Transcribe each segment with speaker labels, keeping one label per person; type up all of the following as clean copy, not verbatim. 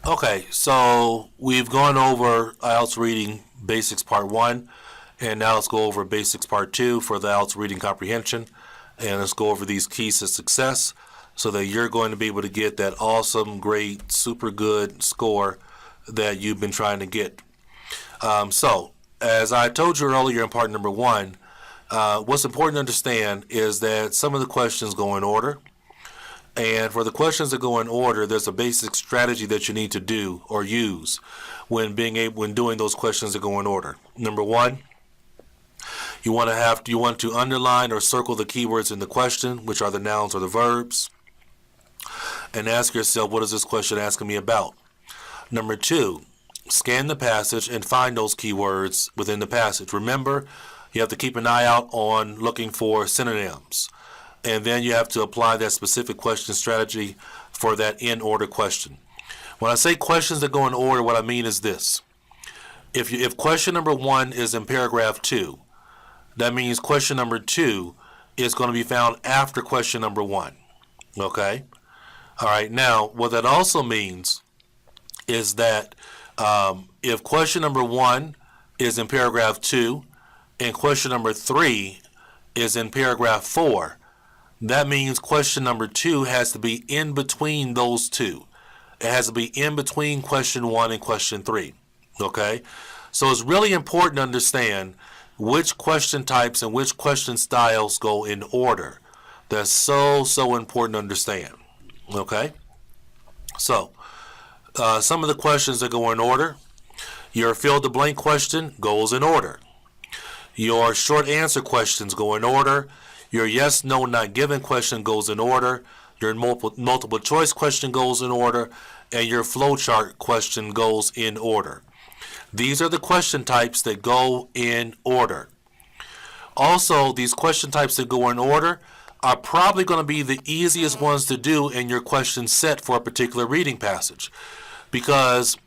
Speaker 1: Okay, so we've gone over IELTS Reading Basics Part 1, and now let's go over Basics Part 2 for the IELTS Reading Comprehension. And let's go over these keys to success so that you're going to be able to get that awesome, great, super good score that you've been trying to get. So, as I told you earlier in part number 1, what's important to understand is that some of the questions go in order. And for the questions that go in order, there's a basic strategy that you need to do or use when doing those questions that go in order. Number 1, you want to underline or circle the keywords in the question, which are the nouns or the verbs, and ask yourself, what is this question asking me about? Number 2, scan the passage and find those keywords within the passage. Remember, you have to keep an eye out on looking for synonyms. And then you have to apply that specific question strategy for that in order question. When I say questions that go in order, what I mean is this. If question number 1 is in paragraph 2, that means question number 2 is going to be found after question number 1. Okay? All right. Now, what that also means is that if question number 1 is in paragraph 2 and question number 3 is in paragraph 4, that means question number 2 has to be in between those two. It has to be in between question 1 and question 3. Okay? So it's really important to understand which question types and which question styles go in order. That's so important to understand. Okay? So, some of the questions that go in order. Your fill-the-blank question goes in order. Your short answer questions go in order. Your yes, no, not given question goes in order. Your multiple choice question goes in order. And your flowchart question goes in order. These are the question types that go in order. Also, these question types that go in order are probably going to be the easiest ones to do in your question set for a particular reading passage. Because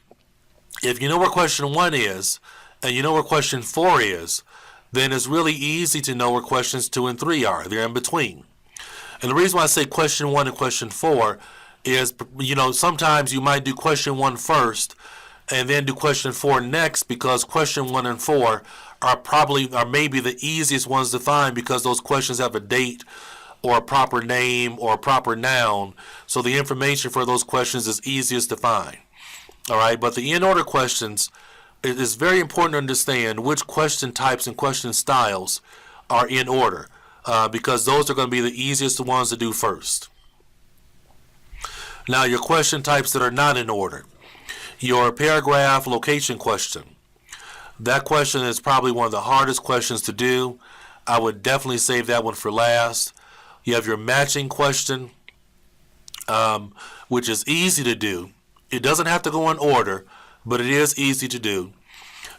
Speaker 1: if you know where question 1 is, and you know where question 4 is, then it's really easy to know where questions 2 and 3 are. They're in between. And the reason why I say question 1 and question 4 is, sometimes you might do question 1 first and then do question 4 next, because question 1 and 4 are maybe the easiest ones to find because those questions have a date or a proper name or a proper noun. So the information for those questions is easiest to find. All right, but the in order questions, it is very important to understand which question types and question styles are in order, because those are going to be the easiest ones to do first. Now, your question types that are not in order. Your paragraph location question. That question is probably one of the hardest questions to do. I would definitely save that one for last. You have your matching question, which is easy to do. It doesn't have to go in order, but it is easy to do.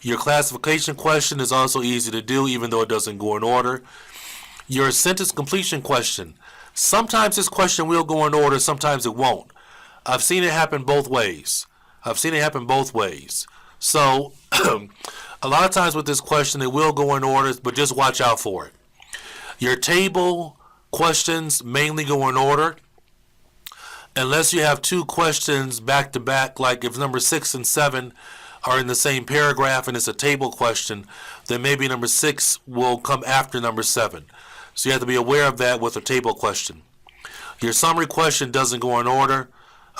Speaker 1: Your classification question is also easy to do, even though it doesn't go in order. Your sentence completion question. Sometimes this question will go in order, sometimes it won't. I've seen it happen both ways. So, a lot of times with this question, it will go in order, but just watch out for it. Your table questions mainly go in order, unless you have 2 questions back to back, like if number 6 and 7 are in the same paragraph and it's a table question, then maybe number 6 will come after number 7. So you have to be aware of that with a table question. Your summary question doesn't go in order.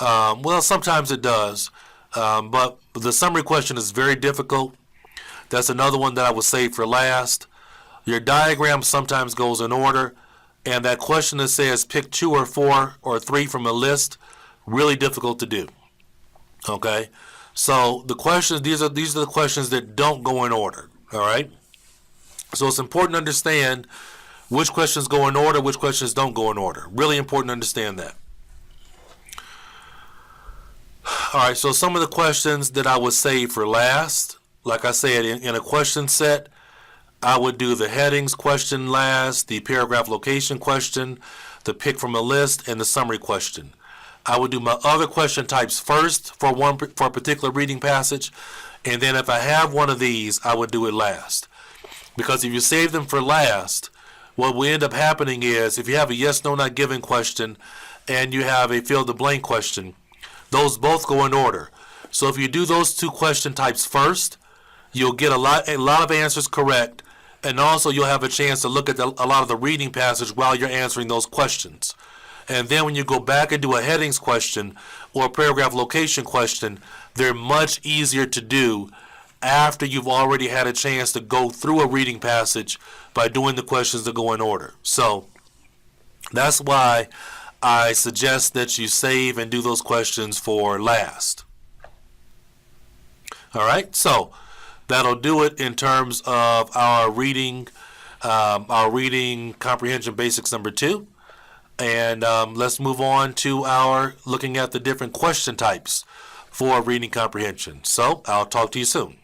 Speaker 1: Well, sometimes it does, but the summary question is very difficult. That's another one that I would save for last. Your diagram sometimes goes in order, and that question that says pick 2 or 4 or 3 from a list, really difficult to do. Okay, so the questions, these are the questions that don't go in order. All right, so it's important to understand which questions go in order, which questions don't go in order. Really important to understand that. All right, so some of the questions that I would save for last, like I said, in a question set, I would do the headings question last, the paragraph location question, the pick from a list, and the summary question. I would do my other question types first for a particular reading passage, and then if I have one of these, I would do it last. Because if you save them for last, what will end up happening is if you have a yes, no, not given question and you have a fill the blank question, those both go in order. So if you do those two question types first, you'll get a lot of answers correct, and also you'll have a chance to look at a lot of the reading passage while you're answering those questions. And then when you go back and do a headings question or a paragraph location question, they're much easier to do after you've already had a chance to go through a reading passage by doing the questions that go in order. So that's why I suggest that you save and do those questions for last. All right, so that'll do it in terms of our reading comprehension basics number 2. And let's move on to our looking at the different question types for reading comprehension. So I'll talk to you soon.